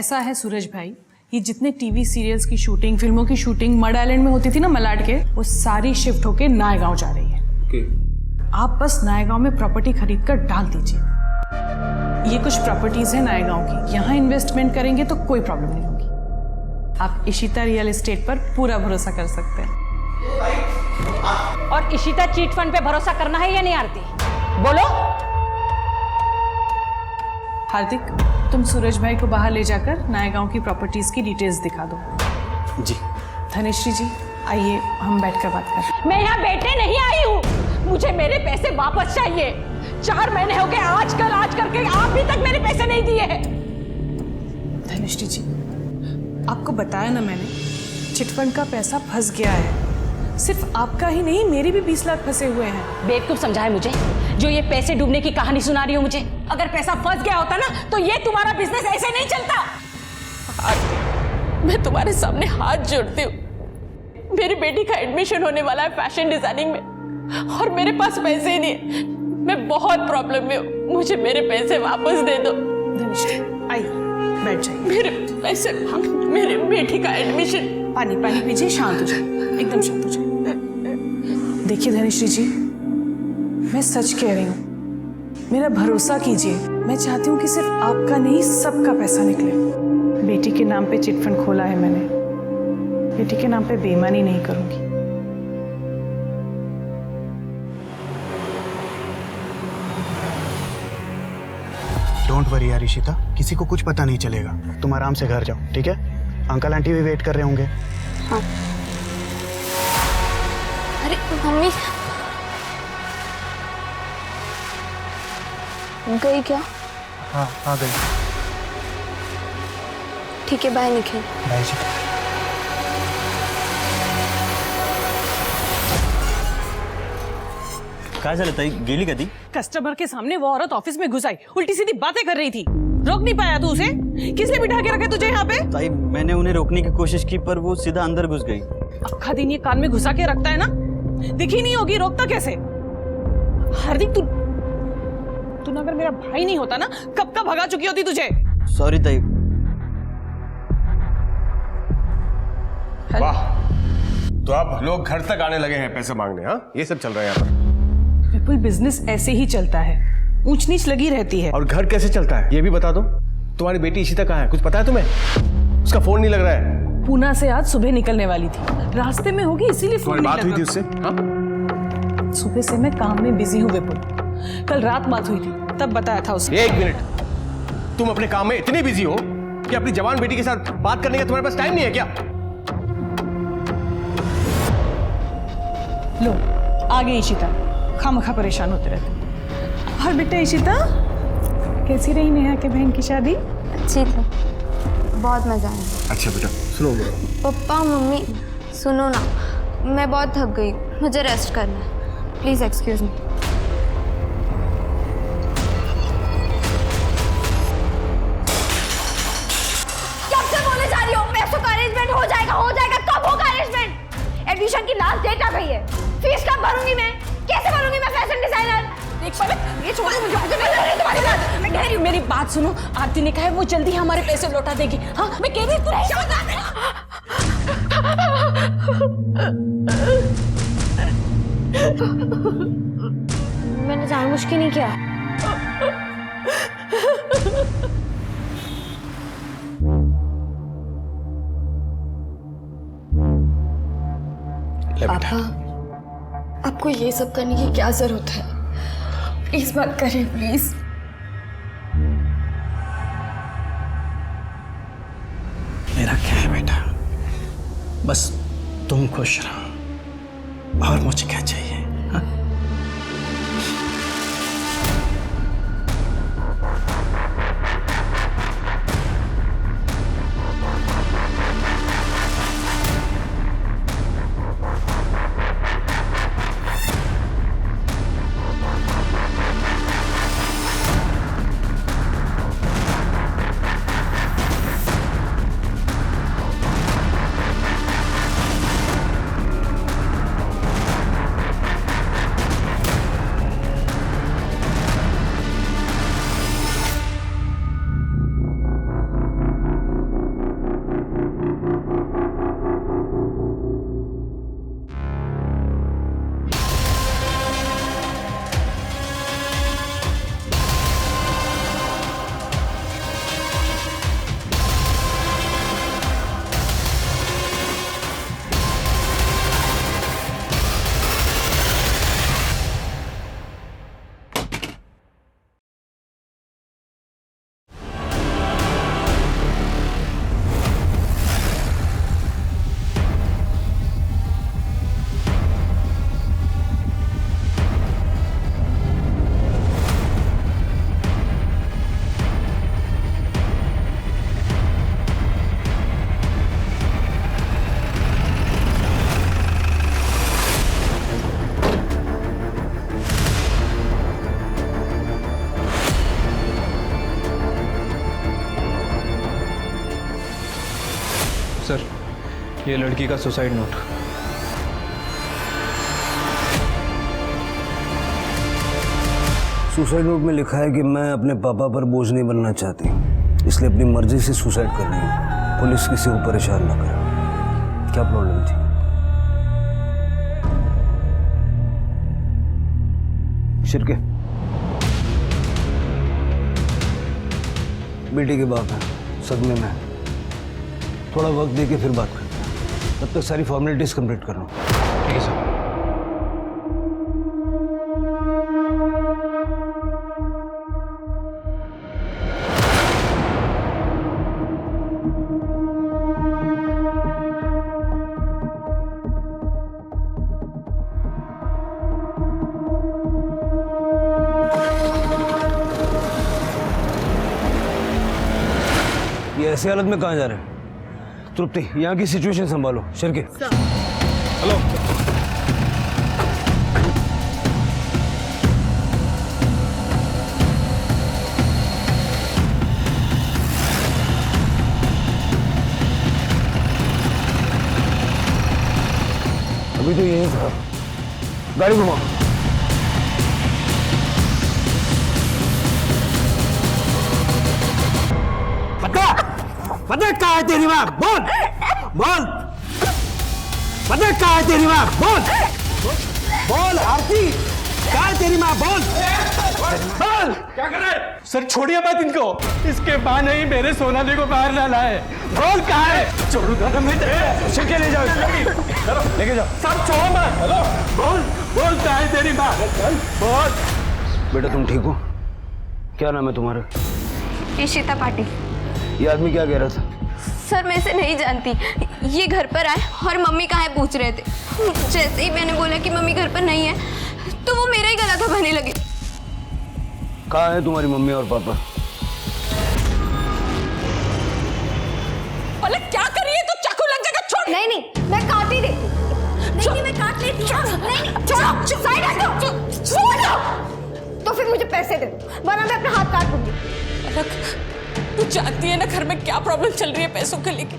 ऐसा है सूरज भाई, ये जितने टीवी सीरियल्स की शूटिंग, फिल्मों की शूटिंग मड आइलैंड में होती थी ना मलाड के, वो सारी शिफ्ट होके नायगांव जा रही है। आप बस नायगांव में प्रॉपर्टी खरीद कर डाल दीजिए। ये कुछ प्रॉपर्टीज है नायगांव की, यहाँ इन्वेस्टमेंट करेंगे तो कोई प्रॉब्लम नहीं होगी। आप इशिता रियल एस्टेट पर पूरा भरोसा कर सकते हैं। और इशिता चीट फंड पे भरोसा करना है या नहीं आरती? बोलो। हार्दिक, तुम सूरज भाई को बाहर ले जाकर नायगांव की प्रॉपर्टीज की डिटेल्स दिखा दो। जी। धनेश्री जी आइए, हम बैठकर बात करें। मैं यहाँ बैठने नहीं आई हूँ, मुझे मेरे पैसे वापस चाहिए। 4 महीने हो गए आज करके अभी तक मेरे पैसे नहीं दिए हैं। धनेश्री जी, आपको बताया ना मैंने, चिटफंड का पैसा फंस गया है। सिर्फ आपका ही नहीं, मेरे भी 20 लाख फंसे हुए हैं। बेवकूफ समझा है मुझे, जो ये पैसे डूबने की कहानी सुना रही हो मुझे। अगर पैसा फंस गया होता ना तो ये तुम्हारा बिजनेस ऐसे नहीं चलता। मैं तुम्हारे सामने हाथ जोड़ती हूँ, मेरी बेटी का एडमिशन होने वाला है फैशन डिजाइनिंग में और मेरे पास पैसे ही नहीं है। मैं बहुत प्रॉब्लम में हूँ, मुझे मेरे पैसे वापस दे दो। आइए बैठ जाइए। मेरे पैसे, मेरी बेटी का एडमिशन। पानी पीजिए, शांत हो जाइए, एकदम शांत हो जाइए। देखिए धनेश्री जी, मैं सच कह रही हूँ, मेरा भरोसा कीजिए। मैं चाहती हूँ कि सिर्फ आपका नहीं, सबका पैसा निकले। बेटी के नाम पे चिटफंड खोला है मैंने, बेटी के नाम पे बेईमानी नहीं करूंगी। डोंट वरी यार इशिता, किसी को कुछ पता नहीं चलेगा। तुम आराम से घर जाओ, ठीक है? अंकल आंटी भी वेट कर रहे होंगे। हाँ। अरे मम्मी गई क्या? हाँ आ गई। ठीक है, बाय निखिल। बाय जी। काय झालं ताई, गेली का ती? कस्टमर के सामने वो औरत ऑफिस में घुस आई, उल्टी सीधी बातें कर रही थी। रोक नहीं पाया तू उसे? किसने बिठा के रखा तुझे यहाँ पे? ताई मैंने उन्हें रोकने की कोशिश की पर वो सीधा अंदर घुस गई। आखा दिन ये कान में घुसा के रखता है ना, दिखी नहीं होगी, रोकता कैसे? हार्दिक, तू अगर मेरा भाई नहीं होता ना, कब का भगा चुकी होती तुझे। सॉरी ताई। वाह, तो अब लोग घर तक आने लगे हैं पैसे मांगने। हाँ, ये सब चल रहा है यहाँ पर। विपुल, बिजनेस ऐसे ही चलता है, ऊंच नीच लगी रहती है। और घर कैसे चलता है ये भी बता दो। तुम्हारी बेटी इशिता कहाँ है, कुछ पता है तुम्हें? उसका फोन नहीं लग रहा है। पूना से आज सुबह निकलने वाली थी, रास्ते में होगी इसीलिए फोन नहीं बात लगा। हुई थी उससे? हाँ? सुबह से मैं काम में बिजी हूँ विपुल, कल रात बात हुई थी, तब बताया था उसे। 1 मिनट, तुम अपने काम में इतनी बिजी हो कि अपनी जवान बेटी के साथ बात करने का तुम्हारे पास टाइम नहीं है क्या? लो आ गई इशिता, खामखा परेशान होते रहते। और बेटा इशिता, कैसी रही नेहा के बहन की शादी? अच्छी थी, बहुत मजा आया। अच्छा बेटा सुनो मेरा। पप्पा मम्मी सुनो ना, मैं बहुत थक गई, मुझे रेस्ट करना है, प्लीज एक्सक्यूज मी। कब से बोले जा रही हो पैसों का अरेंजमेंट हो जाएगा, कब होगा अरेंजमेंट? एडमिशन की लास्ट डेट आ गई है, फीस कब भरूंगी मैं, कैसे भरूंगी मैं फैशन डिजाइनर? ये छोड़ मुझे, तुम्हारी बात मैं कह रही हूँ। मेरी बात सुनो, आरती ने कहा है वो जल्दी हमारे पैसे लौटा देगी। हाँ मैं कह रही हूँ मैंने जानबूझ के नहीं किया। पापा, आपको ये सब करने की क्या जरूरत है? प्लीज मत करें, प्लीज। मेरा क्या है बेटा, बस तुम खुश रहो, और मुझे क्या चाहिए? हाँ? ये लड़की का सुसाइड नोट। सुसाइड नोट में लिखा है कि मैं अपने पापा पर बोझ नहीं बनना चाहती, इसलिए अपनी मर्जी से सुसाइड कर रही हूँ। पुलिस किसी को परेशान ना करे। क्या प्रॉब्लम थी? शिरके बेटी के बाप है, सदमे में है। थोड़ा वक्त दे के फिर बात करते हैं। तब तक सारी फॉर्मेलिटीज कंप्लीट कर लो। ठीक है सर। ये ऐसी हालत में कहाँ जा रहे हैं? तृप्ति, यहाँ की सिचुएशन संभालो। शिरके हेलो। अभी तो यही था। गाड़ी घुमाओ। पता कहाँ है तेरी माँ? बोल बोल। पता कहाँ है तेरी माँ? बोल बोल। आरती, कहाँ है तेरी माँ? बोल बोल। क्या कर रहे हैं? सर छोड़िए मत इनको। इसके बहाने ही मेरे सोनाली को बाहर ना लाए। बोल कहाँ है? छोड़ूंगा ना मैं। शिरके ले जाओ, लेके जाओ। सर छोड़ो मत। हेलो बोल बोल, कहाँ है तेरी माँ? बोल। बेटा तुम ठीक हो? क्या नाम है तुम्हारा? इशिता पाटिल। ये आदमी क्या कह रहा था? सर मैं इसे नहीं जानती। ये घर पर आए और मम्मी कहाँ है पूछ रहे थे। जैसे ही मैंने बोला कि मम्मी घर पर नहीं है तो वो मेरा ही गला दबाने लगे। कहाँ है तुम्हारी मम्मी और पापा? पलक क्या कर रही है? तो चाकू लग जाएगा। छोड़। नहीं नहीं, मैं काट ही देती हूँ। नहीं मैं काट लेती हूँ। नहीं छोड़ो, साइड हटो। छोड़ो तो फिर मुझे पैसे दे दो, वरना मैं अपना हाथ काट दूंगी। पलक तू जानती है ना घर में क्या प्रॉब्लम चल रही है पैसों के लेके,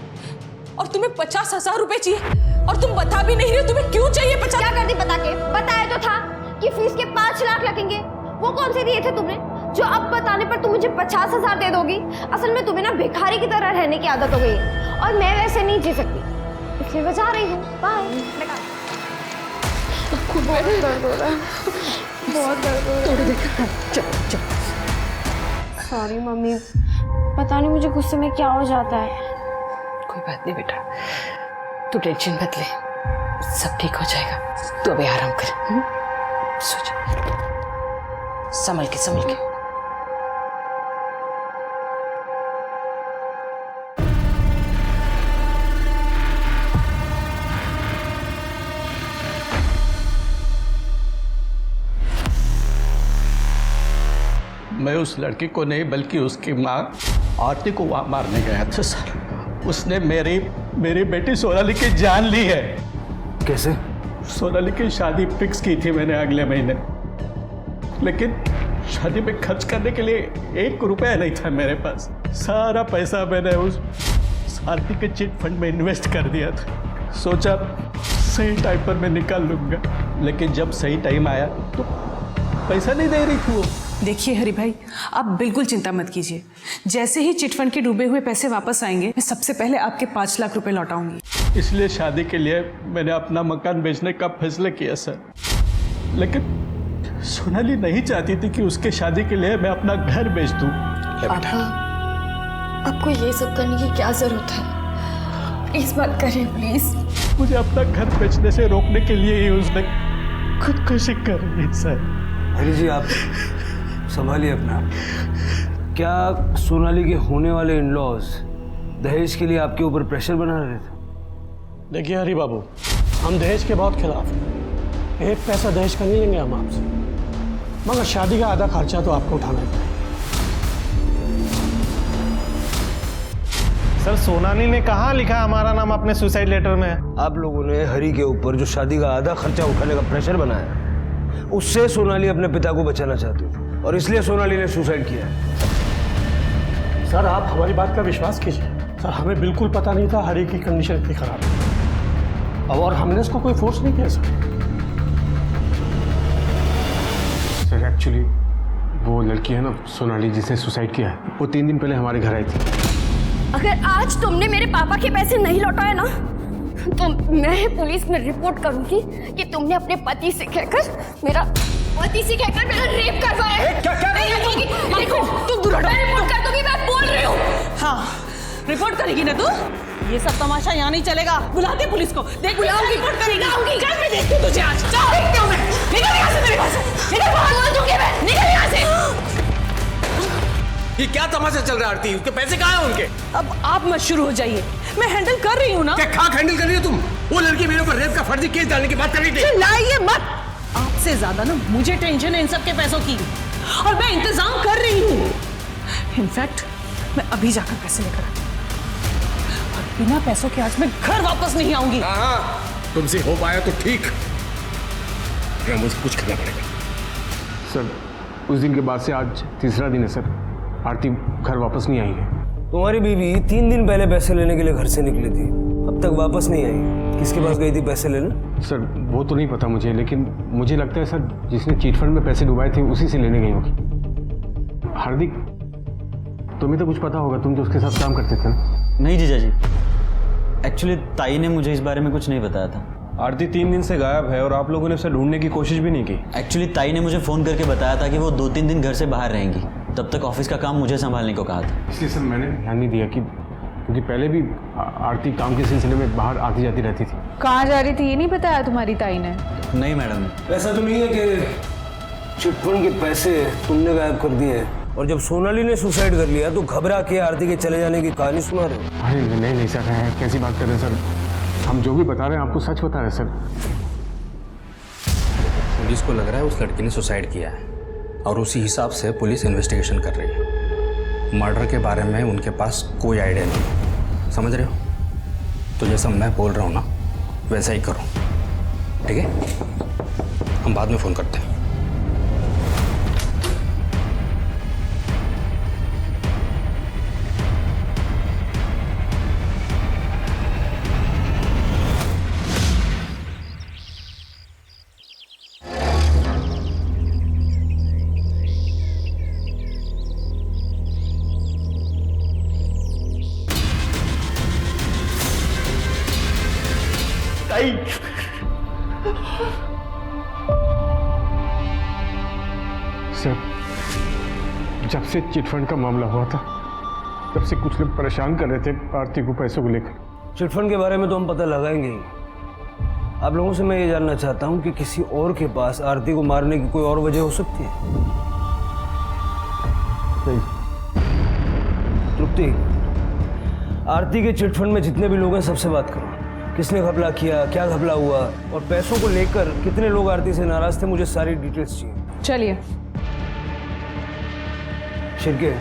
और तुम्हें 50,000 रुपए चाहिए और तुम बता भी नहीं रही हो तुम्हें क्यों चाहिए 50। क्या करती बता के? बताया तो था कि फीस के 5 लाख लगेंगे। वो कौन से दिए थे तुमने जो अब बताने पर तुम मुझे 50,000 दे दोगी? असल में तुम्हें ना भिखारी की तरह रहने की आदत हो गई है और मैं वैसे नहीं जी सकती, इसलिए मैं जा रही हूँ। बाय। बहुत दर्द हो रहा है, बहुत दर्द हो रहा है। देखा चल। सॉरी मम्मी, पता नहीं मुझे गुस्से में क्या हो जाता है। कोई बात नहीं बेटा, तू टेंशन मत ले, सब ठीक हो जाएगा। तू अभी आराम कर। सो जा, संभल के संभल के। मैं उस लड़की को नहीं बल्कि उसकी माँ आरती को वहाँ मारने गया था सर। उसने मेरी बेटी सोनाली की जान ली है। कैसे? सोनाली की शादी फिक्स की थी मैंने अगले महीने, लेकिन शादी में खर्च करने के लिए 1 रुपया नहीं था मेरे पास। सारा पैसा मैंने उस आरती के चिट फंड में इन्वेस्ट कर दिया था। सोचा सही टाइम पर मैं निकाल लूँगा, लेकिन जब सही टाइम आया तो पैसा नहीं दे रही थी वो। देखिए हरि भाई, आप बिल्कुल चिंता मत कीजिए। जैसे ही चिटफंड के डूबे हुए पैसे वापस आएंगे, मैं सबसे पहले आपके 5 लाख रुपए लौटाऊंगी। इसलिए शादी के लिए मैंने अपना मकान बेचने का फैसला किया सर, लेकिन सोनाली नहीं चाहती थी कि उसके शादी के लिए मैं अपना घर बेच दूं। पापा, आपको ये सब करने की क्या जरूरत है? प्लीज मत करें, प्लीज। मुझे अपना घर बेचने से रोकने के लिए ही उसने खुदकुशी कर रही है सर। हरी जी आप संभालिए अपना। क्या सोनाली के होने वाले इन-लॉज दहेज के लिए आपके ऊपर प्रेशर बना रहे थे? देखिए हरी बाबू, हम दहेज के बहुत खिलाफ हैं। 1 पैसा दहेज का नहीं लेंगे हम आपसे, मगर शादी का आधा खर्चा तो आपको उठाना है। सर सोनाली ने कहाँ लिखा है हमारा नाम अपने सुसाइड लेटर में? आप लोगों ने हरी के ऊपर जो शादी का आधा खर्चा उठाने का प्रेशर बनाया, उससे सोनाली अपने पिता को बचाना चाहती थी और इसलिए सोनाली ने सुसाइड किया है। सर आप हमारी बात का विश्वास कीजिए। सर हमें बिल्कुल पता नहीं था हरी की कंडीशन इतनी खराब है। अब और हमने इसको कोई फोर्स नहीं किया सर एक्चुअली वो लड़की है ना सोनाली जिसने सुसाइड किया है, वो 3 दिन पहले हमारे घर आई थी। अगर आज तुमने मेरे पापा के पैसे नहीं लौटाए ना तो मैं पुलिस में रिपोर्ट करूंगी कि तुमने अपने पति से कहकर मेरा रेप करवाया है। क्या नहीं रखूंगी। देखो तुम दूर हटो। मैं रिपोर्ट कर दूंगी, मैं बोल रही हूँ। हाँ रिपोर्ट करेगी ना तू? ये सब तमाशा यहाँ नहीं चलेगा, बुलाते पुलिस को। देख बुलाऊंगी, रिपोर्ट करेगी। चल मैं देखती हूँ तुझे आज। चल देखती हूँ मैं। निकल यहाँ से मेरे पास से। निकल बाहर बोल दूंगी मैं। निकल यहाँ से। ये क्या तमाशा चल रहा है आरती? उसके पैसे कहाँ हैं उनके? अब आप मत शुरू हो जाइए, मैं हैंडल कर रही हूँ ना। क्या खाक हैंडल कर रही हो तुम? वो लड़की मेरे ऊपर रेप का फर्जी केस डालने की बात कर रही थी। चिल्लाइए मत। आपसे ज्यादा ना मुझे टेंशन है इन सब के पैसों की, और मैं इंतजाम कर रही हूँ। इनफैक्ट मैं अभी जाकर पैसे लेकर आती हूँ, और बिना पैसों के आज मैं घर वापस नहीं आऊंगी। हाँ, तुमसे हो पाया तो ठीक, मुझे कुछ करना पड़ेगा। सर उस दिन के बाद से आज तीसरा दिन है सर, आरती घर वापस नहीं आई है। तुम्हारी बीवी 3 दिन पहले पैसे लेने के लिए घर से निकली थी, अब तक वापस नहीं आई। किसके पास गई थी पैसे लेने? सर वो तो नहीं पता मुझे, लेकिन मुझे लगता है सर जिसने चीट फंड में पैसे डुबाए थे उसी से लेने गई होगी। हार्दिक तुम्हें तो कुछ पता होगा, तुम तो उसके साथ काम करते थे ना? नहीं जीजा जी, एक्चुअली ताई ने मुझे इस बारे में कुछ नहीं बताया था। आरती 3 दिन से गायब है और आप लोगों ने उसे ढूंढने की कोशिश भी नहीं की। एक्चुअली ताई ने मुझे फ़ोन करके बताया था कि वो 2-3 दिन घर से बाहर रहेंगी, तब तक ऑफिस का काम मुझे संभालने को कहा था। इसलिए सर मैंने ध्यान नहीं दिया क्योंकि पहले भी आरती काम के सिलसिले में बाहर आती जाती रहती थी। कहाँ जा रही थी ये नहीं बताया तुम्हारी ताई ने? नहीं मैडम। ऐसा तो नहीं है कि चिटफंड के पैसे तुमने गायब कर दिए और जब सोनाली ने सुसाइड कर लिया तो घबरा के आरती के चले जाने की कहानी सुना रहे हो? अरे नहीं सर, कैसी बात कर रहे हैं सर? हम जो भी बता रहे हैं आपको सच बता रहे हैं सर। पुलिस को लग रहा है उस लड़की ने सुसाइड किया है और उसी हिसाब से पुलिस इन्वेस्टिगेशन कर रही है। मर्डर के बारे में उनके पास कोई आइडिया नहीं, समझ रहे हो? तो जैसा मैं बोल रहा हूँ ना वैसा ही करो, ठीक है? हम बाद में फ़ोन करते हैं। सर जब से चिटफंड का मामला हुआ था तब से कुछ लोग परेशान कर रहे थे आरती को पैसों को लेकर। चिटफंड के बारे में तो हम पता लगाएंगे ही। आप लोगों से मैं ये जानना चाहता हूँ कि किसी और के पास आरती को मारने की कोई और वजह हो सकती है? तृप्ति, आरती के चिटफंड में जितने भी लोग हैं सबसे बात करो। किसने घपला किया, क्या घपला हुआ और पैसों को लेकर कितने लोग आरती से नाराज थे, मुझे सारी डिटेल्स चाहिए। चलिए। शिरके,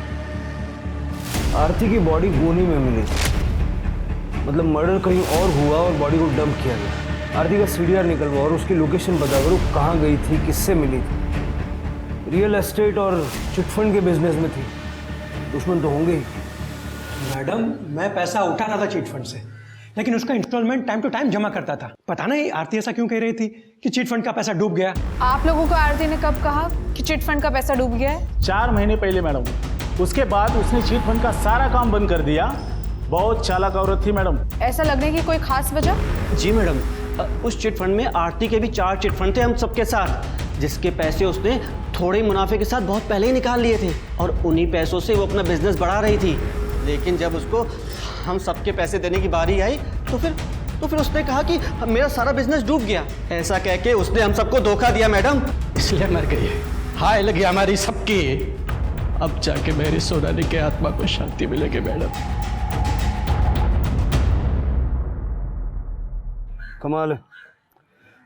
आरती की बॉडी गोनी में मिली, मतलब मर्डर कहीं और हुआ और बॉडी को डंप किया गया। आरती का सीडीआर निकलवा और उसकी लोकेशन बता करो, कहाँ गई थी, किससे मिली थी। रियल एस्टेट और चिटफंड के बिजनेस में थी, दुश्मन तो होंगे ही। मैडम मैं पैसा उठाना था चिटफंड से, लेकिन उसका इंस्टॉलमेंट टाइम टू टाइम जमा करता था। पता नहीं आरती ऐसा क्यों कह रही थी कि चिटफंड का पैसा डूब गया। आप लोगों को आरती ने कब कहा कि चिटफंड का पैसा डूब गया है? 4 महीने पहले मैडम। उसके बाद उसने चिटफंड का सारा काम बंद कर दिया। बहुत चालाक औरत थी मैडम। ऐसा लगने की कोई खास वजह? जी मैडम, उस चिटफंड में आरती के भी 4 चिटफंड थे हम सबके साथ, जिसके पैसे उसने थोड़े मुनाफे के साथ बहुत पहले ही निकाल लिए थे और उन्हीं पैसों से वो अपना बिजनेस बढ़ा रही थी। लेकिन जब उसको हम सबके पैसे देने की बारी आई तो फिर उसने कहा कि मेरा सारा बिजनेस डूब गया। ऐसा कह के उसने हम सबको धोखा दिया मैडम, इसलिए मर गई है। हाय लगी हमारी सबकी। अब जाके मेरी सोनाली के आत्मा को शांति मिलेगी मैडम। कमाल है,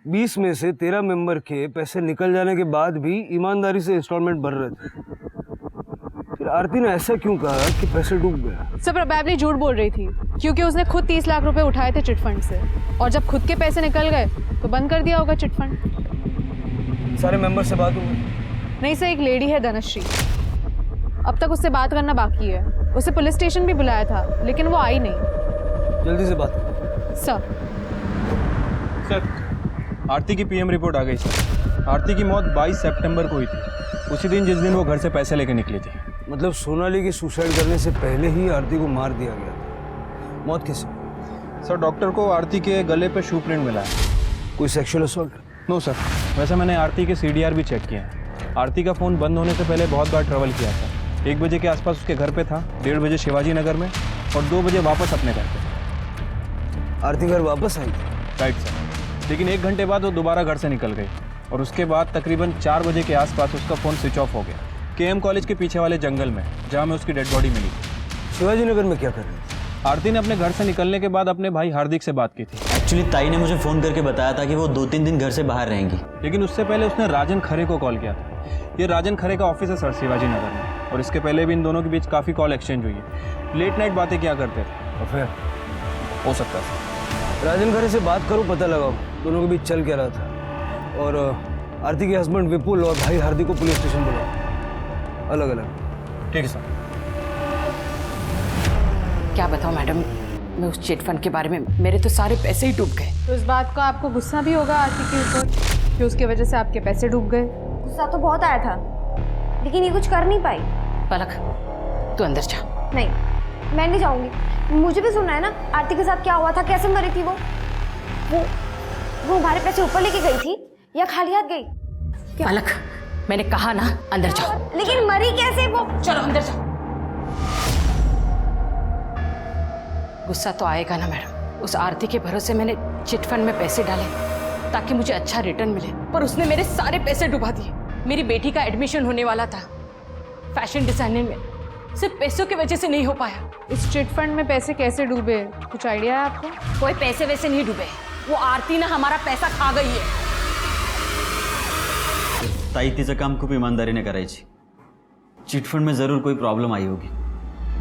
20 में से 13 मेंबर के पैसे निकल जाने के बाद भी ईमानदारी से इंस्टॉलमेंट भर रहे थे। फिर आरती ने ऐसा क्यों कहा कि पैसे डूब गया? सब प्रोबेबली झूठ बोल रही थी, क्योंकि उसने खुद 30 लाख रुपए उठाए थे चिटफंड से, और जब खुद के पैसे निकल गए तो बंद कर दिया होगा चिटफंड। सारे मेंबर से बात हुई? नहीं सर, एक लेडी है धनश्री, अब तक उससे बात करना बाकी है। उसे पुलिस स्टेशन भी बुलाया था लेकिन वो आई नहीं। जल्दी से बात करो। सर सर, आरती की पीएम रिपोर्ट आ गई सर। आरती की मौत 22 सितंबर को हुई थी, उसी दिन जिस दिन वो घर से पैसे लेके निकली थी। मतलब सोनाली के सुसाइड करने से पहले ही आरती को मार दिया गया था। मौत कैसे? सर, डॉक्टर को आरती के गले पे शू प्रिंट मिला है। कोई सेक्सुअल असॉल्ट? नो सर, वैसे मैंने आरती के CDR भी चेक किया है। आरती का फ़ोन बंद होने से पहले बहुत बार ट्रैवल किया था। 1 बजे के आसपास उसके घर पे था, 1:30 बजे शिवाजी नगर में और 2 बजे वापस अपने घर पे। आरती घर वापस आई थी? राइट सर, लेकिन 1 घंटे बाद वो दोबारा घर से निकल गई और उसके बाद तकरीबन 4 बजे के आसपास उसका फ़ोन स्विच ऑफ हो गया, KM कॉलेज के पीछे वाले जंगल में, जहाँ में उसकी डेड बॉडी मिली। शिवाजी नगर में क्या कर रही थी? आरती ने अपने घर से निकलने के बाद अपने भाई हार्दिक से बात की थी। एक्चुअली ताई ने मुझे फ़ोन करके बताया था कि वो 2-3 दिन घर से बाहर रहेंगी। लेकिन उससे पहले उसने राजन खरे को कॉल किया था। ये राजन खरे का ऑफिस है सर, शिवाजी नगर में, और इसके पहले भी इन दोनों के बीच काफ़ी कॉल एक्सचेंज हुई है। लेट नाइट बातें क्या करते थे। और फिर? हो सकता है राजन खरे से बात करो, पता लगाओ दोनों के बीच चल क्या रहा था। और आरती के हस्बैंड विपुल और भाई हार्दिक को पुलिस स्टेशन बुलाओ, अलग अलग। ठीक है सर। क्या बताऊं मैडम, मैं उस चिट फंड के बारे में, मेरे तो सारे पैसे ही डूब गए। तो इस बात का आपको गुस्सा भी होगा आरती के ऊपर कि उसकी वजह से आपके पैसे डूब गए। गुस्सा तो बहुत आया था, लेकिन ये कुछ कर नहीं पाई। पलक, तू अंदर जा। नहीं, मैं नहीं जाऊंगी। मुझे भी सुनना है ना आरती के साथ क्या हुआ था, कैसे मरी थी वो हमारे पैसे ऊपर लेके गई थी या खाली हाथ गई? पलक, मैंने कहा ना अंदर जाओ। लेकिन मरी कैसे वो? चलो अंदर जाओ। गुस्सा तो आएगा ना मैडम, उस आरती के भरोसे मैंने चिट फंड में पैसे डाले ताकि मुझे अच्छा रिटर्न मिले, पर उसने मेरे सारे पैसे डुबा दिए। मेरी बेटी का एडमिशन होने वाला था फैशन डिजाइनिंग में, सिर्फ पैसों की वजह से नहीं हो पाया। इस चिट फंड में पैसे कैसे डूबे, कुछ आइडिया है आपको? कोई पैसे वैसे नहीं डूबे, वो आरती ना हमारा पैसा खा गई है। ताई तिचं काम खूप ईमानदारीने करायची। चिटफंड में ज़रूर कोई प्रॉब्लम आई होगी,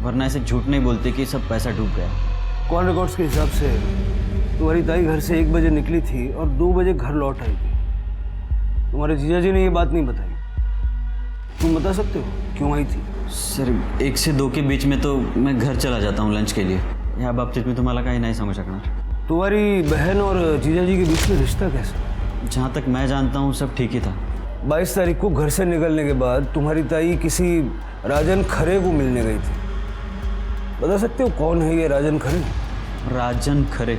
वरना ऐसे झूठ नहीं बोलते कि सब पैसा डूब गया। कॉल रिकॉर्ड्स के हिसाब से तुम्हारी ताई घर से 1 बजे निकली थी और 2 बजे घर लौट आई थी। तुम्हारे जीजा जी ने ये बात नहीं बताई, तुम बता सकते हो क्यों आई थी? सर, 1 से 2 के बीच में तो मैं घर चला जाता हूँ लंच के लिए। या बाबतीत में तुम्हाला काही नाही समझ सकणार। तुम्हारी बहन और जीजा जी के बीच में रिश्ता कैसा? जहाँ तक मैं जानता हूँ सब ठीक ही था। 22 तारीख को घर से निकलने के बाद तुम्हारी ताई किसी राजन खरे को मिलने गई थी। बता सकते हो कौन है ये राजन खरे? राजन खरे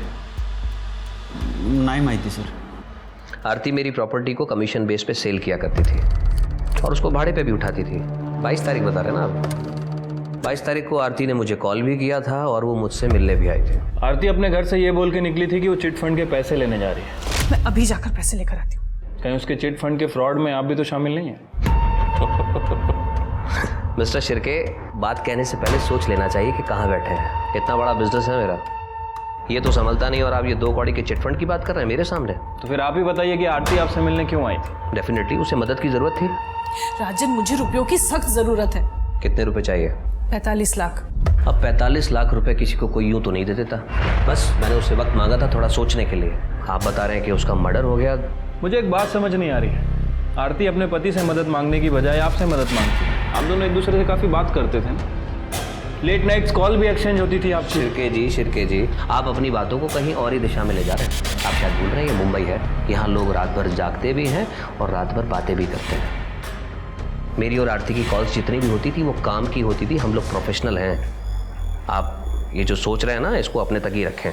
नहीं माहिती सर। आरती मेरी प्रॉपर्टी को कमीशन बेस पे सेल किया करती थी और उसको भाड़े पे भी उठाती थी। 22 तारीख बता रहे ना आप? 22 तारीख को आरती ने मुझे कॉल भी किया था और वो मुझसे मिलने भी आई थी। आरती अपने घर से ये बोल के निकली थी कि वो चिट फंड के पैसे लेने जा रही है। मैं अभी जाकर पैसे लेकर आती हूँ। कहीं उसके चिट फंड के फ्रॉड में आप भी तो शामिल नहीं हैं? मिस्टर शिर्के, बात कहने से पहले सोच लेना चाहिए कि कहाँ बैठे हैं। इतना बड़ा बिजनेस है मेरा, ये तो संभलता नहीं और आप ये 2 कौड़ी के चिट फंड की बात कर रहे हैं मेरे सामने। तो फिर आप ही बताइए कि आरती आपसे मिलने क्यों आई थी? डेफिनेटली उसे मदद की जरूरत थी। राजन, मुझे रुपयों की सख्त जरूरत है। कितने रुपए चाहिए? 45 लाख। अब 45 लाख रुपए किसी को कोई यूं तो नहीं दे देता। बस मैंने उससे वक्त मांगा था थोड़ा सोचने के लिए। आप बता रहे हैं कि उसका मर्डर हो गया। मुझे एक बात समझ नहीं आ रही है। आरती अपने पति से मदद मांगने की बजाय आपसे मदद मांगती है। आप दोनों एक दूसरे से काफ़ी बात करते थे ना, लेट नाइट्स कॉल भी एक्सचेंज होती थी आपसे। शिर्के जी, आप अपनी बातों को कहीं और ही दिशा में ले जा रहे हैं। आप शायद भूल रहे हैं ये मुंबई है, यहाँ लोग रात भर जागते भी हैं और रात भर बातें भी करते हैं। मेरी और आरती की कॉल्स जितनी भी होती थी वो काम की होती थी। हम लोग प्रोफेशनल हैं। आप ये जो सोच रहे हैं ना, इसको अपने तक ही रखें।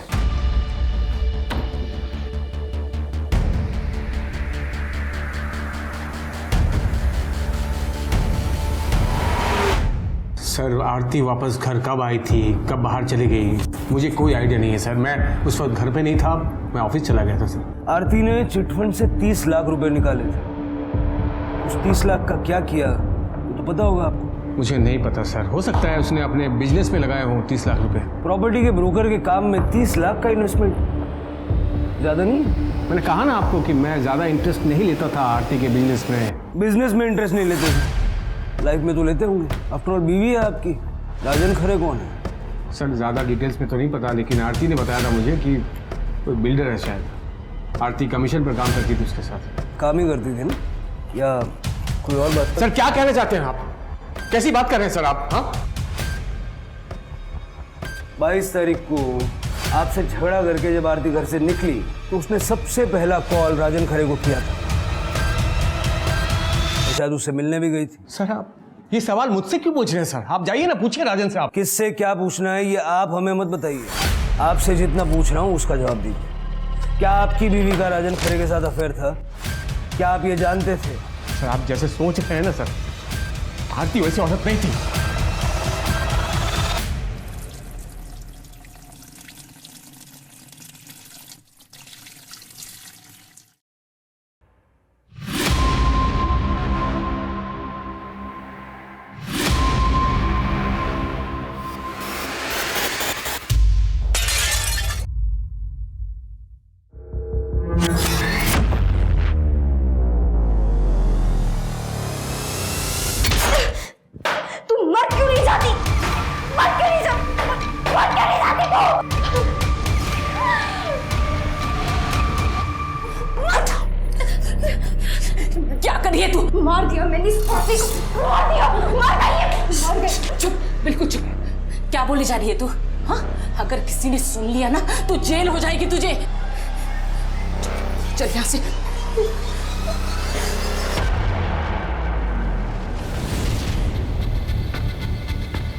सर, आरती वापस घर कब आई थी, कब बाहर चली गई, मुझे कोई आइडिया नहीं है सर। मैं उस वक्त घर पे नहीं था, मैं ऑफिस चला गया था सर। आरती ने चिटफंड से 30 लाख रुपए निकाले थे। उस 30 लाख का क्या किया वो तो पता होगा आपको? मुझे नहीं पता सर, हो सकता है उसने अपने बिजनेस में लगाए हों 30 लाख रुपए। प्रॉपर्टी के ब्रोकर के काम में 30 लाख का इन्वेस्टमेंट ज़्यादा नहीं? मैंने कहा ना आपको कि मैं ज़्यादा इंटरेस्ट नहीं लेता था आरती के बिजनेस में। बिजनेस में इंटरेस्ट नहीं लेते थे, लाइफ में तो लेते होंगे। आफ्टर ऑल बीवी है आपकी। राजन खरे कौन है? सर, ज़्यादा डिटेल्स में तो नहीं पता, लेकिन आरती ने बताया था मुझे कि कोई बिल्डर है शायद। आरती कमीशन पर काम करती थी उसके साथ। काम ही करती थी ना, या कोई और बात? सर, क्या कहना चाहते हैं आप? कैसी बात कर रहे हैं सर आप? हाँ, 22 तारीख को आपसे झगड़ा करके जब आरती घर से निकली तो उसने सबसे पहला कॉल राजन खरे को किया था। शायद उससे मिलने भी गई थी। सर आप ये सवाल मुझसे क्यों पूछ रहे हैं सर? आप जाइए ना, पूछिए राजन से। आप किससे क्या पूछना है ये आप हमें मत बताइए। आपसे जितना पूछ रहा हूँ उसका जवाब दीजिए। क्या आपकी बीवी का राजन खरे के साथ अफेयर था? क्या आप ये जानते थे? सर आप जैसे सोच रहे हैं ना सर, आरती वैसी औरत नहीं थी। क्या करिए तू? मार दिया मैंने इस फांसी को, मार दिया, मार गई। चुप, बिल्कुल चुप। क्या बोली जा रही है तू? हाँ, अगर किसी ने सुन लिया ना तो जेल हो जाएगी तुझे। चल यहाँ से।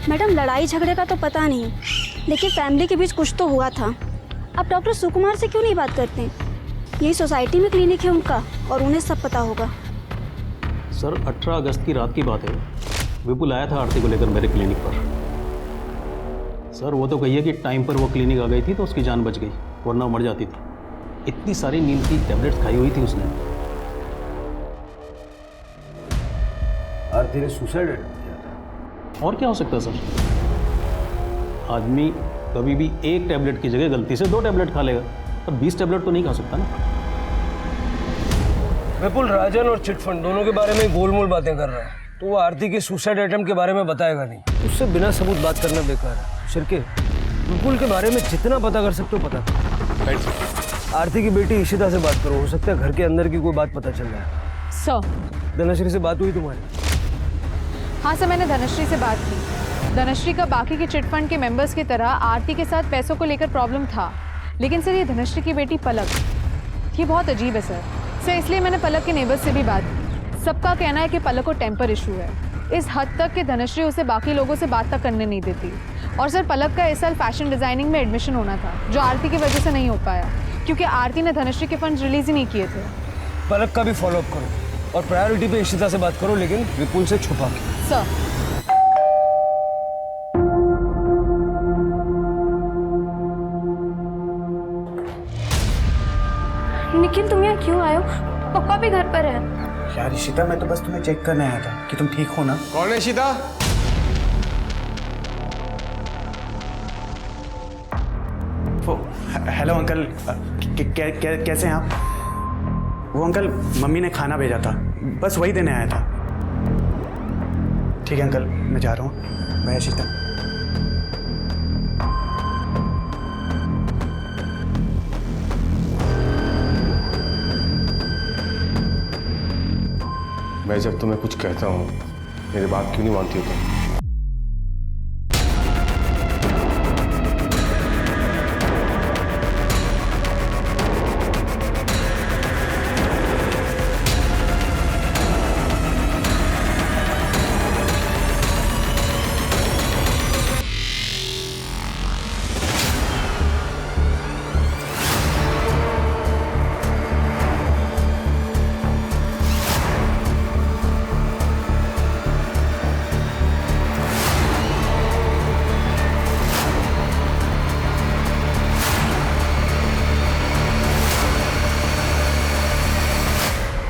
मैडम लड़ाई झगड़े का तो पता नहीं, लेकिन फैमिली के बीच कुछ तो हुआ था। आप डॉक्टर सुकुमार से क्यों नहीं बात करते? यही सोसाइटी में क्लिनिक है उनका और उन्हें सब पता होगा। सर 18 अगस्त की रात की बात है, विपुल आया था आरती को लेकर मेरे क्लिनिक पर। सर वो तो कहिए कि टाइम पर वो क्लिनिक आ गई थी तो उसकी जान बच गई, वरना वो मर जाती थी। इतनी सारी नींद की टैबलेट्स खाई हुई थी उसने। आरती ने सुसाइड किया था। और क्या हो सकता है सर? आदमी कभी भी एक टैबलेट की जगह गलती से 2 टैबलेट खा लेगा, पर 20 टैबलेट तो नहीं खा सकता ना। विपुल राजन और चिटफंड दोनों के बारे में गोलमोल बातें कर रहा है, तो वो आरती के सुसाइड अटेम्प्ट के बारे में बताएगा नहीं। उससे बिना सबूत बात करना बेकार है। शिरके, विपुल के बारे में जितना पता कर सकते हो पता करो। आरती की बेटी इशिता से बात करो, हो सकता है घर के अंदर की कोई बात पता चल जाए। सर धनश्री से बात हुई तुम्हारी? हाँ सर, मैंने धनश्री से बात की। धनश्री का बाकी के चिटफंड के मेंबर्स की तरह आरती के साथ पैसों को लेकर प्रॉब्लम था, लेकिन सर ये धनश्री की बेटी पलक, ये बहुत अजीब है सर, इसलिए मैंने पलक के नेबर्स से भी बात की। सबका कहना है कि पलक को टेम्पर इशू है, इस हद तक कि धनश्री उसे बाकी लोगों से बात तक करने नहीं देती। और सर पलक का इस साल फैशन डिज़ाइनिंग में एडमिशन होना था, जो आरती की वजह से नहीं हो पाया, क्योंकि आरती ने धनश्री के फंड रिलीज ही नहीं किए थे। पलक का भी फॉलोअप करो और प्रायोरिटी पे इशिता से बात करो, लेकिन विपुल से छुपा के। सर निखिल तुम यहाँ क्यों आए हो? पापा भी घर पर है। यार इशिता, मैं तो बस तुम्हें चेक करने आया था कि तुम ठीक हो ना। कौन है इशिता? हेलो अंकल, कैसे हैं आप? वो अंकल मम्मी ने खाना भेजा था, बस वही देने आया था। ठीक है अंकल, मैं जा रहा हूँ। बाय इशिता। मैं जब तुम्हें कुछ कहता हूँ मेरी बात क्यों नहीं मानती हो तुम?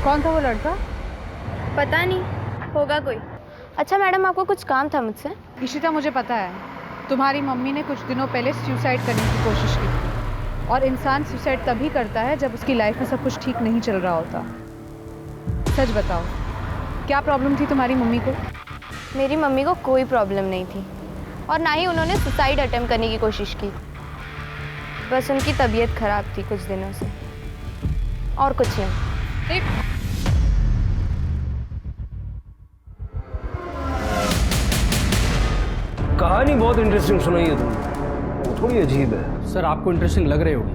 कौन था वो लड़का? पता नहीं, होगा कोई। अच्छा मैडम, आपको कुछ काम था मुझसे? इशिता, मुझे पता है तुम्हारी मम्मी ने कुछ दिनों पहले सुसाइड करने की कोशिश की थी, और इंसान सुसाइड तभी करता है जब उसकी लाइफ में सब कुछ ठीक नहीं चल रहा होता। सच बताओ, क्या प्रॉब्लम थी तुम्हारी मम्मी को? मेरी मम्मी को कोई प्रॉब्लम नहीं थी, और ना ही उन्होंने सुसाइड अटेम्प्ट करने की कोशिश की। बस उनकी तबीयत खराब थी कुछ दिनों से, और कुछ नहीं। कहानी बहुत इंटरेस्टिंग सुनाई है तुमने। थोड़ी अजीब है। सर आपको इंटरेस्टिंग लग रही होगी,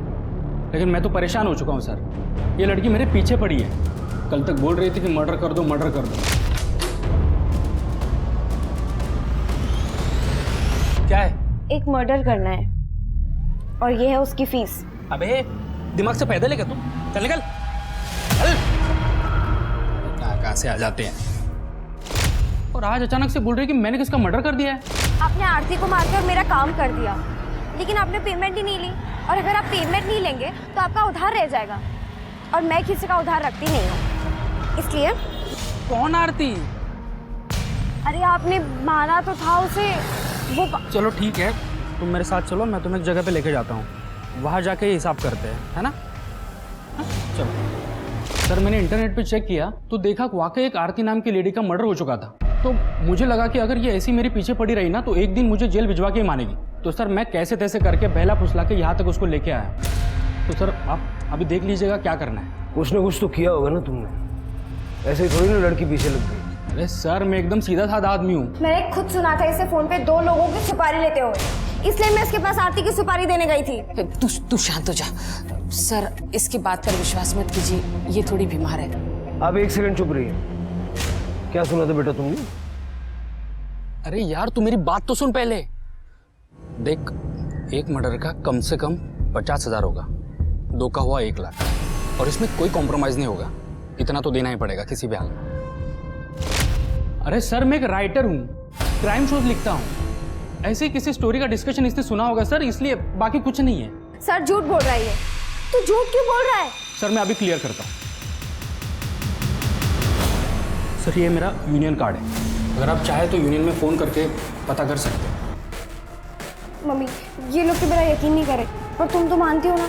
लेकिन मैं तो परेशान हो चुका हूँ सर। ये लड़की मेरे पीछे पड़ी है, कल तक बोल रही थी कि मर्डर कर दो मर्डर कर दो। क्या है? एक मर्डर करना है और ये है उसकी फीस। अबे दिमाग से पैदल है क्या तुम? चल निकल। कहाँ से आ जाते हैं। और आज अचानक से बोल रही कि मैंने किसका मर्डर कर दिया है। आपने आरती को मारकर मेरा काम कर दिया, लेकिन आपने पेमेंट ही नहीं ली, और अगर आप पेमेंट नहीं लेंगे तो आपका उधार रह जाएगा, और मैं किसी का उधार रखती नहीं हूँ, इसलिए। कौन आरती? अरे आपने मारा तो था उसे, वो चलो ठीक है, तुम मेरे साथ चलो, मैं तुम्हें एक जगह पे लेके जाता हूँ, वहाँ जाके ही हिसाब करते हैं, है ना? हाँ? चलो। सर मैंने इंटरनेट पे चेक किया तो देखा वाकई एक आरती नाम की लेडी का मर्डर हो चुका था। तो मुझे लगा कि अगर ये ऐसी मेरे पीछे पड़ी रही ना तो एक दिन मुझे जेल भिजवा के ही मानेगी। तो सर मैं कैसे तैसे करके बहला फुसला के यहाँ तक उसको लेके आया। तो सर आप अभी देख लीजिएगा क्या करना है। कुछ ना कुछ तो किया होगा ना तुमने, ऐसे ही थोड़ी ना लड़की पीछे लग गई। अरे सर मैं एकदम सीधा साधा आदमी हूँ। मैंने खुद सुना था इसे फोन पे 2 लोगों की सुपारी लेते हुए, इसलिए मैं इसके पास आरती की सुपारी देने गई थी। तू शांत हो जा सर, इसकी बात पर विश्वास मत कीजिए, ये थोड़ी बीमार है। आप एक सेकंड चुप रहिए। क्या सुना था बेटा तुमने? अरे यार तू मेरी बात तो सुन पहले। देख, एक मर्डर का कम से कम 50,000 होगा, 2 का हुआ 1 लाख, और इसमें कोई कॉम्प्रोमाइज नहीं होगा, इतना तो देना ही पड़ेगा किसी भी हाल में। अरे सर मैं एक राइटर हूँ, क्राइम शोज लिखता हूँ, ऐसे ही किसी स्टोरी का डिस्कशन इसने सुना होगा सर, इसलिए, बाकी कुछ नहीं है। सर झूठ बोल रहा है, तू झूठ क्यों बोल रहा है? सर मैं अभी क्लियर करता हूँ। सर ये मेरा यूनियन कार्ड है, अगर आप चाहे तो यूनियन में फ़ोन करके पता कर सकते हैं। मम्मी ये लोग तो मेरा यकीन नहीं करे, पर तुम तो मानती हो ना।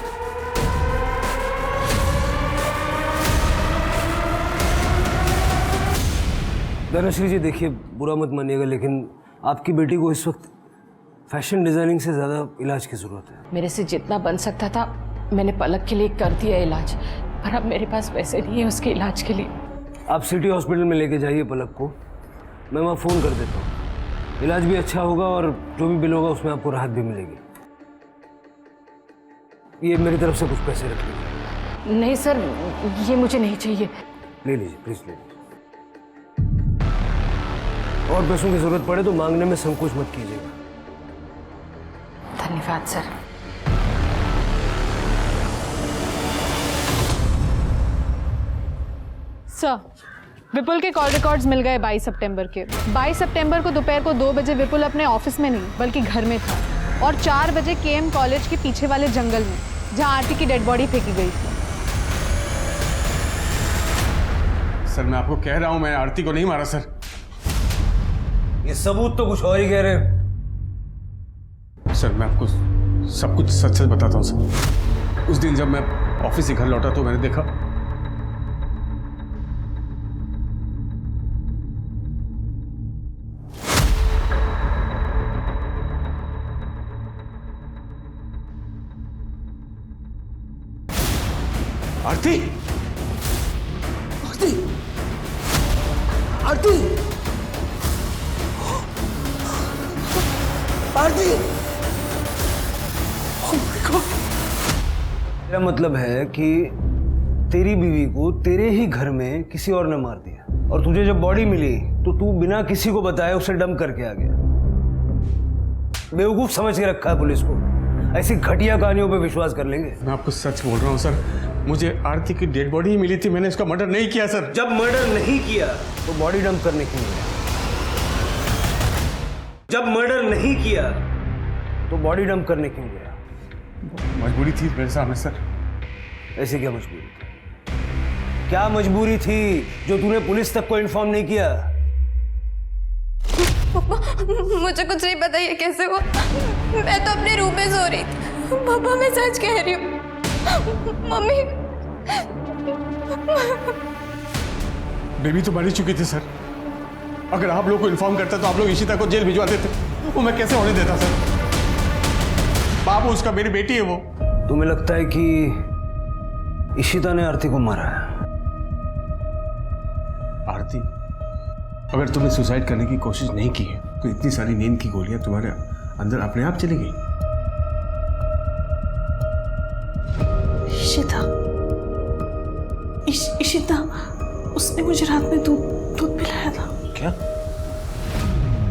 धनश्री जी देखिए, बुरा मत मानिएगा, लेकिन आपकी बेटी को इस वक्त फैशन डिजाइनिंग से ज़्यादा इलाज की ज़रूरत है। मेरे से जितना बन सकता था मैंने पलक के लिए कर दिया इलाज, पर अब मेरे पास पैसे नहीं है उसके इलाज के लिए। आप सिटी हॉस्पिटल में लेके जाइए पलक को, मैं वहाँ फ़ोन कर देता हूँ। इलाज भी अच्छा होगा और जो भी बिल होगा उसमें आपको राहत भी मिलेगी। ये मेरी तरफ से कुछ पैसे रख लीजिए। नहीं सर, ये मुझे नहीं चाहिए। ले लीजिए प्लीज़, ले लीजिए। और पैसों की ज़रूरत पड़े तो मांगने में संकोच मत कीजिएगा। धन्यवाद सर। सर, विपुल के कॉल रिकॉर्ड्स मिल गए 22 सितंबर के। 22 सितंबर को दोपहर को 2 बजे विपुल अपने ऑफिस में नहीं बल्कि घर में था, और 4 बजे केएम कॉलेज के पीछे वाले जंगल में जहां आरती की डेड बॉडी फेंकी गई थी। सर मैं आपको कह रहा हूं, मैंने आरती को नहीं मारा सर। ये सबूत तो कुछ और ही कह रहे हैं। सर मैं आपको सब कुछ सच सच बताता हूँ सर। उस दिन जब मैं ऑफिस से घर लौटा तो मैंने देखा आरती आरती आरती आरती। मेरा मतलब है कि तेरी बीवी को तेरे ही घर में किसी और ने मार दिया, और तुझे जब बॉडी मिली तो तू बिना किसी को बताए उसे डंप करके आ गया। बेवकूफ समझ के रखा है पुलिस को, ऐसी घटिया कहानियों पे विश्वास कर लेंगे। मैं आपको सच बोल रहा हूँ सर, मुझे आरती की डेड बॉडी ही मिली थी, मैंने उसका मर्डर नहीं किया सर। जब मर्डर नहीं किया तो बॉडी डंप करने क्यों गया? जब मर्डर नहीं किया तो बॉडी डंप करने क्यों गया? मजबूरी थी मेरे सामने सर। ऐसी क्या मजबूरी थी? क्या मजबूरी थी जो तूने पुलिस तक को इन्फॉर्म नहीं किया? मुझे कुछ नहीं पता ये कैसे हुआ। मैं तो अपने रूम में सो रही थी। पापा मैं सच कह रही हूँ। मम्मी बेबी तो मर चुकी थी सर। अगर आप लोग को इन्फॉर्म करता तो आप लोग इशिता को जेल भिजवा देते, वो मैं कैसे होने देता सर? बाबू उसका मेरी बेटी है वो। तुम्हें लगता है कि इशिता ने आरती को मारा है? आरती, अगर तुमने सुसाइड करने की कोशिश नहीं की है तो इतनी सारी नींद की गोलियां तुम्हारे अंदर अपने आप चली गई। इशिता इशिता उसने मुझे रात में दूध पिलाया था। क्या?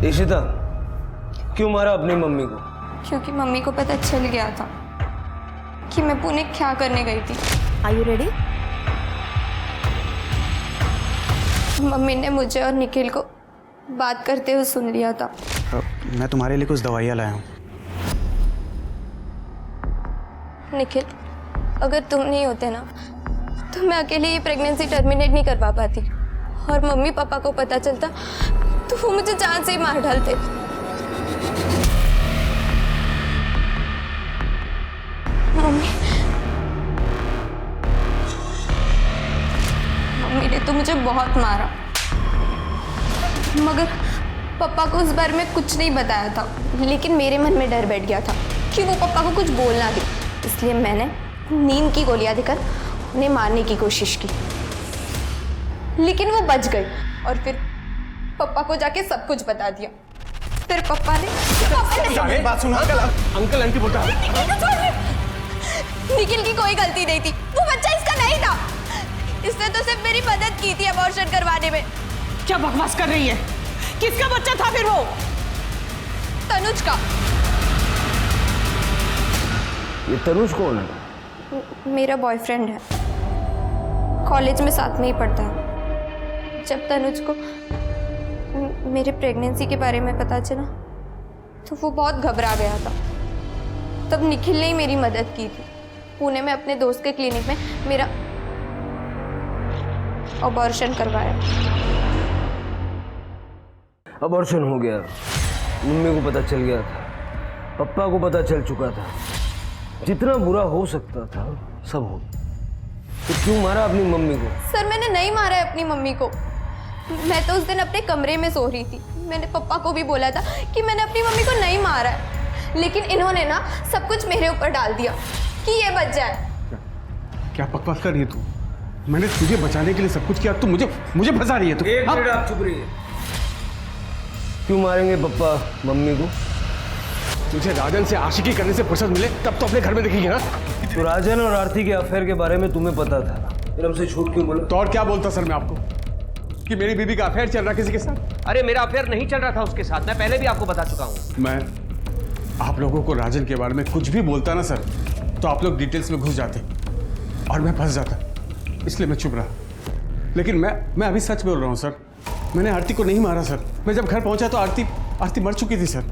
इशिता क्यों मारा अपनी मम्मी को? क्योंकि मम्मी को पता चल गया था कि मैं पुणे क्या करने गई थी। Are you ready? मम्मी ने मुझे और निखिल को बात करते हुए सुन लिया था। मैं तुम्हारे लिए कुछ दवाइयाँ लाया हूँ। निखिल, अगर तुम नहीं होते ना तो मैं अकेले ये प्रेगनेंसी टर्मिनेट नहीं करवा पाती, और मम्मी पापा को पता चलता तो वो मुझे जान से ही मार डालते। मम्मी ने तो मुझे बहुत मारा, मगर पापा को उस बारे में कुछ नहीं बताया था। लेकिन मेरे मन में डर बैठ गया था कि वो पापा को कुछ बोल ना दे, इसलिए मैंने नींद की गोलियां देकर उन्हें मारने की कोशिश की, लेकिन वो बच गई। और फिर पापा को जाके सब कुछ बता दिया। फिर पापा ने बात सुनो अंकल आंटी बोलता निखिल की कोई गलती नहीं थी, वो बच्चा इसका नहीं था। इसने तो सिर्फ मेरी मदद की थी अबॉर्शन करवाने में। क्या बकवास कर रही है? किसका बच्चा था फिर वो? तनुज का। ये तनुज कौन है? मेरा बॉयफ्रेंड है, कॉलेज में साथ में ही पढ़ता है। जब तनुज को मेरे प्रेगनेंसी के बारे में पता चला तो वो बहुत घबरा गया था। तब निखिल ने ही मेरी मदद की थी। पुणे में अपने दोस्त के क्लिनिक में मेरा अबॉर्शन करवाया। अबॉर्शन हो गया, मम्मी को पता चल गया था, पापा को पता चल चुका था, जितना बुरा हो सकता था सब हो। तो क्यों मारा अपनी मम्मी को? सर, मैंने नहीं मारा है अपनी मम्मी को। मैं तो उस दिन अपने कमरे में सो रही थी। मैंने पापा को भी बोला था कि मैंने अपनी मम्मी को नहीं मारा है, लेकिन इन्होंने ना सब कुछ मेरे ऊपर डाल दिया कि ये बच जाए। क्या बकवास कर रही है तू? मैंने तुझे बचाने के लिए सब कुछ किया, तू मुझे फंसा रही है तू। एक मिनट आप चुप रहिए। क्यों मारेंगे पापा मम्मी को? तुझे राजन से आशिकी करने से फुर्सत मिले तब तो अपने घर में दिखेगी ना। तो राजन और आरती के अफेयर के बारे में तुम्हें पता था, फिर हमसे झूठ क्यों बोला? तो और क्या बोलता सर मैं आपको कि मेरी बीबी का अफेयर चल रहा किसी के साथ? अरे मेरा अफेयर नहीं चल रहा था उसके साथ, मैं पहले भी आपको बता चुका हूँ। मैं आप लोगों को राजन के बारे में कुछ भी बोलता ना सर, तो आप लोग डिटेल्स में घुस जाते और मैं फंस जाता, इसलिए मैं चुप रहा। लेकिन मैं अभी सच बोल रहा हूँ सर, मैंने आरती को नहीं मारा सर। मैं जब घर पहुंचा तो आरती मर चुकी थी सर।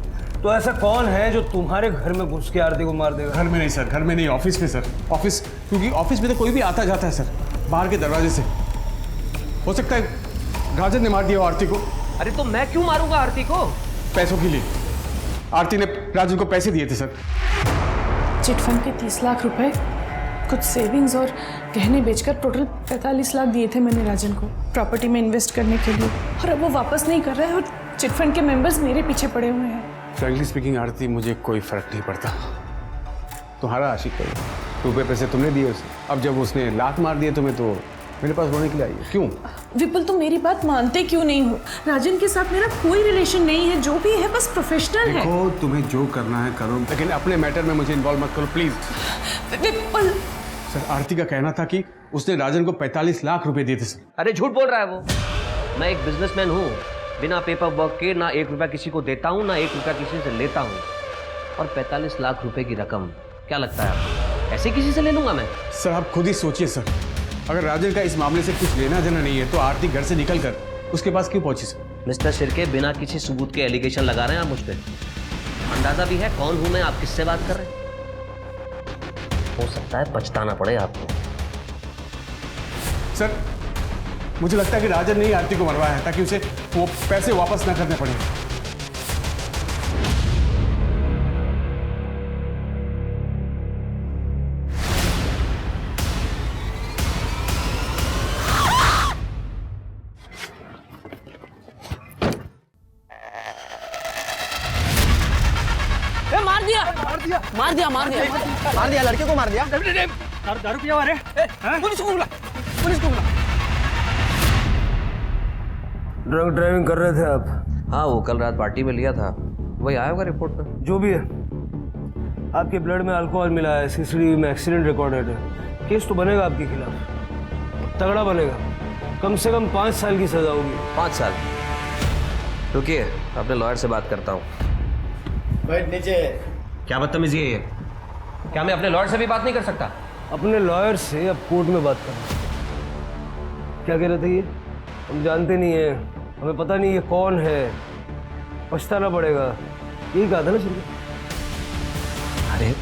तो ऐसा कौन है जो तुम्हारे घर में घुस के आरती को मार देगा? घर में नहीं सर, घर में नहीं, ऑफिस में सर। ऑफिस, क्योंकि ऑफिस में तो कोई भी आता जाता है सर, बाहर के दरवाजे से। हो सकता है राजन ने मार दिया आरती को। अरे तो मैं क्यों मारूंगा आरती को? पैसों के लिए। आरती ने राजन को पैसे दिए थे सर। चिटफंड के 30 लाख रुपए, कुछ सेविंग्स और गहने बेचकर टोटल 45 लाख दिए थे मैंने राजन को प्रॉपर्टी में इन्वेस्ट करने के लिए, और अब वो वापस नहीं कर रहा है और चिटफंड के मेंबर्स मेरे पीछे पड़े हुए हैं। फ्रैंकली स्पीकिंग आरती, मुझे कोई फर्क नहीं पड़ता। तुम्हारा आशिक है, रुपए पैसे तुमने दिए उसे, अब जब उसने लात मार दिए तुम्हें तो मेरे पास रोने के लिए आई है। क्यों? विपुल, तुम मेरी बात मानते क्यों नहीं हो? राजन के साथ मेरा कोई रिलेशन नहीं है, जो भी है बस प्रोफेशनल है। देखो, तुम्हें जो करना है करो, लेकिन अपने मैटर में मुझे इन्वॉल्व मत करो प्लीज। विपुल सर, आरती का कहना था कि उसने राजन को 45 लाख रुपए दिए थे सर। अरे झूठ बोल रहा है वो। मैं एक बिजनेसमैन हूँ, बिना पेपर वर्क के ना 1 रुपया किसी को देता हूँ, ना 1 रुपया किसी से लेता हूँ। और 45 लाख रुपए की रकम क्या लगता है आपको ऐसे किसी से ले लूंगा मैं? सर आप खुद ही सोचिए सर, अगर राजन का इस मामले से कुछ लेना देना नहीं है तो आरती घर से निकल कर उसके पास क्यों पहुंची सर? मिस्टर शिर्के, बिना किसी सबूत के एलिगेशन लगा रहे हैं आप मुझ पे। अंदाजा भी है कौन हूं मैं, आप किससे बात कर रहे हैं? हो सकता है पछताना पड़े आपको। सर मुझे लगता है कि राजन ने ही आरती को मरवाया है ताकि उसे वो पैसे वापस ना करने पड़े। मार दिया लड़के को, मार दिया। दारू पिया हुआ रे? पुलिस को बुला, पुलिस को बुला। ड्रंक ड्राइविंग कर रहे थे आप? हाँ, वो कल रात पार्टी में लिया था, वही आया होगा रिपोर्ट में। जो भी है, आपके ब्लड में अल्कोहल मिला है, सीसीटीवी में एक्सीडेंट रिकॉर्डेड है। केस तो बनेगा आपके खिलाफ, तगड़ा बनेगा। कम से कम 5 साल की सजा होगी। 5 साल? रुकिए, अपने लॉयर से बात करता हूँ। बैठ नीचे। क्या बदतमीजी है ये? क्या मैं अपने लॉयर से भी बात नहीं कर सकता? अपने लॉयर से अब कोर्ट में बात करना। क्या कह रहे थे ये? हम जानते नहीं है, हमें पता नहीं ये कौन है, पछताना पड़ेगा, यही कहा था ना शुरू? अरे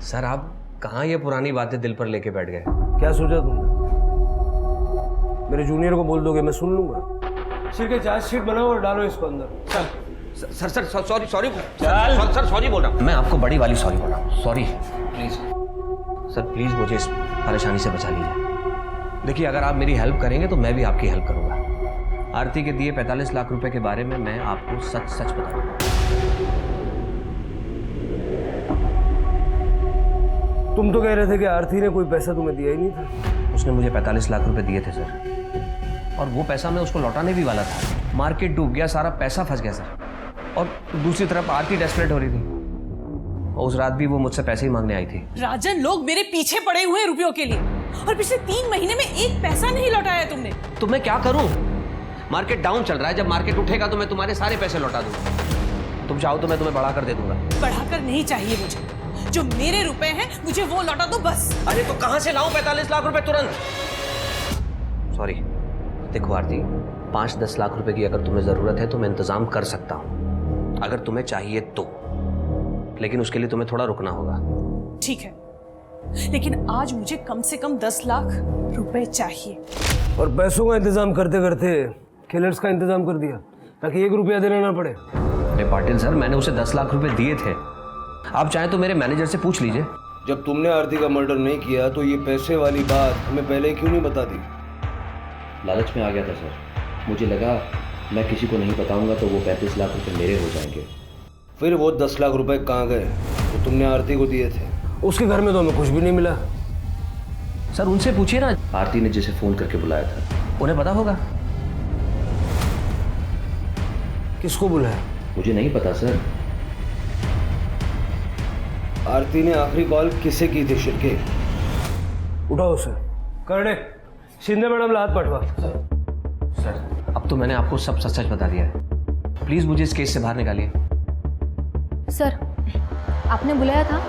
सर, आप कहाँ ये पुरानी बातें दिल पर लेके बैठ गए? क्या सोचा तुमने? मेरे जूनियर को बोल दोगे, मैं सुन लूंगा। सिर के चार्जशीट बनाओ और डालो इसको अंदर। चल। सर सॉरी सर सॉरी बोल रहा हूँ। मैं आपको बड़ी वाली सॉरी बोल रहा हूँ। सॉरी प्लीज सर, प्लीज मुझे इस परेशानी से बचा लीजिए। देखिए, अगर आप मेरी हेल्प करेंगे तो मैं भी आपकी हेल्प करूंगा। आरती के दिए 45 लाख रुपए के बारे में मैं आपको सच सच बताऊंगा। तुम तो कह रहे थे कि आरती ने कोई पैसा तुम्हें दिया ही नहीं था। उसने मुझे 45 लाख रुपए दिए थे सर, और वो पैसा मैं उसको लौटाने भी वाला था। मार्केट डूब गया, सारा पैसा फंस गया सर। और दूसरी तरफ आरती डेस्परेट हो रही थी, और उस रात भी वो मुझसे पैसे ही मांगने आई थी। राजन, लोग मेरे पीछे पड़े हुए हैं रुपयों के लिए, और पिछले 3 महीने में एक पैसा नहीं लौटाया तुमने। तो मैं क्या करूं? मार्केट डाउन चल रहा है, जब मार्केट उठेगा तो मैं तुम्हारे सारे पैसे लौटा दूंगा। तुम चाहो तो मैं तुम्हें बढ़ाकर दे दूंगा। बढ़ाकर नहीं चाहिए मुझे, जो मेरे रुपए हैं मुझे वो लौटा दो बस। अरे तो कहां से लाऊं 45 लाख रुपए तुरंत? सॉरी, देखो आरती, 5-10 लाख रुपए की अगर तुम्हें जरूरत है तो मैं इंतजाम कर सकता हूं, अगर तुम्हें चाहिए तो। लेकिन उसके लिए तुम्हें थोड़ा रुकना होगा। ठीक है, लेकिन आज मुझे कम से कम 10 लाख रुपए चाहिए। और पैसों का इंतजाम करते करते किलर्स का इंतजाम कर दिया, ताकि 1 रुपया देना ना पड़े। अरे पाटिल सर, मैंने उसे 10 लाख रुपए दिए थे। आप चाहें तो मेरे मैनेजर से पूछ लीजिए। जब तुमने आरती का मर्डर नहीं किया तो ये पैसे वाली बात हमें पहले क्यों नहीं बता दी? लालच में आ गया था सर। मुझे लगा मैं किसी को नहीं बताऊंगा तो वो 35 लाख रुपए मेरे हो जाएंगे। फिर वो 10 लाख रुपए कहाँ गए तो तुमने आरती को दिए थे? उसके घर में तो हमें कुछ भी नहीं मिला। सर उनसे पूछिए ना, आरती ने जिसे फोन करके बुलाया था, उन्हें पता होगा। किसको बुलाया? मुझे नहीं पता सर। आरती ने आखिरी कॉल किसे की थी? शिरके, उठाओ उसे। करने शिंदे मैडम ला हाथ पटवा। सर अब तो मैंने आपको सब सच सच बता दिया है, प्लीज मुझे इस केस से बाहर निकालिए। सर, आपने बुलाया था?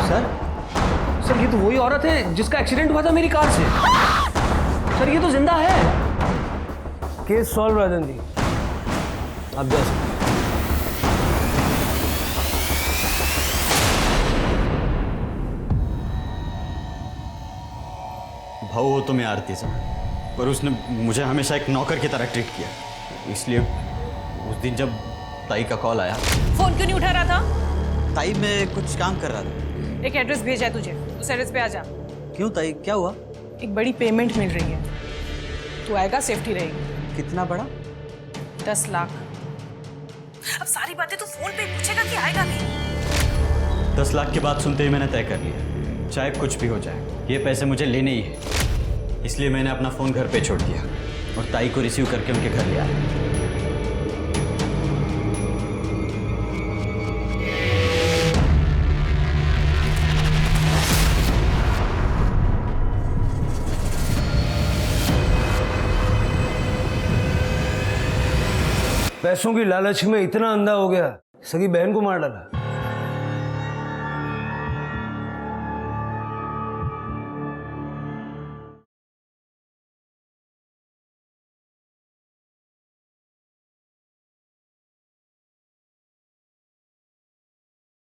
सर ये तो वही औरत है जिसका एक्सीडेंट हुआ था मेरी कार से। सर ये तो जिंदा है। केस सॉल्व राजन जी, आप जा सकते। भाव हो तो मैं आरती से, पर उसने मुझे हमेशा एक नौकर की तरह ट्रीट किया। इसलिए उस दिन जब ताई का कॉल आया। फोन क्यों नहीं उठा रहा था? ताई मैं कुछ काम कर रहा था। एक एड्रेस भेजा है तुझे, उस एड्रेस पे आ जा। क्यों ताई, क्या हुआ? एक बड़ी पेमेंट मिल रही है, तू आएगा, सेफ्टी रहेगी। कितना बड़ा? 10 लाख। अब सारी बातें तू फोन पे पूछेगा कि आएगा नहीं? 10 लाख की बात सुनते ही मैंने तय कर लिया, चाहे कुछ भी हो जाए ये पैसे मुझे लेने ही है। इसलिए मैंने अपना फ़ोन घर पे छोड़ दिया और ताई को रिसीव करके उनके घर ले आया। पैसों की लालच में इतना अंधा हो गया, सगी बहन को मार डाला।